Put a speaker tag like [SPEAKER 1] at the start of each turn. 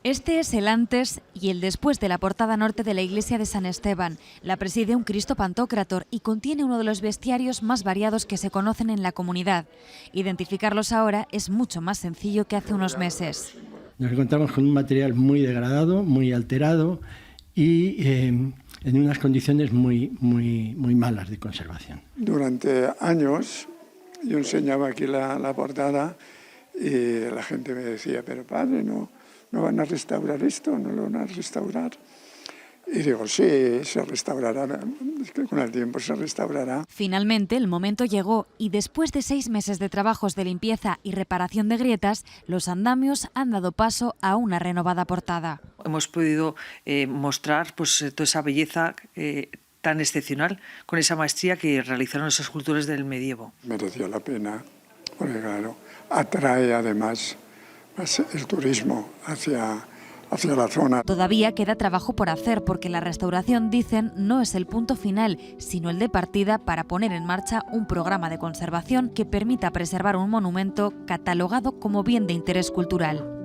[SPEAKER 1] Este es el antes y el después de la portada norte de la iglesia de San Esteban. La preside un Cristo Pantocrátor y contiene uno de los bestiarios más variados que se conocen en la comunidad. Identificarlos ahora es mucho más sencillo que hace unos meses.
[SPEAKER 2] Nos encontramos con un material muy degradado, muy alterado y en unas condiciones muy malas de conservación.
[SPEAKER 3] Durante años yo enseñaba aquí la portada y la gente me decía, pero padre, ¿no van a restaurar esto? ¿No lo van a restaurar? Y digo, sí, se restaurará, con el tiempo se restaurará.
[SPEAKER 1] Finalmente el momento llegó y después de 6 meses de trabajos de limpieza y reparación de grietas, los andamios han dado paso a una renovada portada.
[SPEAKER 4] Hemos podido mostrar pues, toda esa belleza tan excepcional con esa maestría que realizaron los escultores del medievo.
[SPEAKER 3] Mereció la pena, porque claro, atrae además el turismo hacia la zona.
[SPEAKER 1] Todavía queda trabajo por hacer porque la restauración, dicen, no es el punto final, sino el de partida para poner en marcha un programa de conservación que permita preservar un monumento catalogado como bien de interés cultural.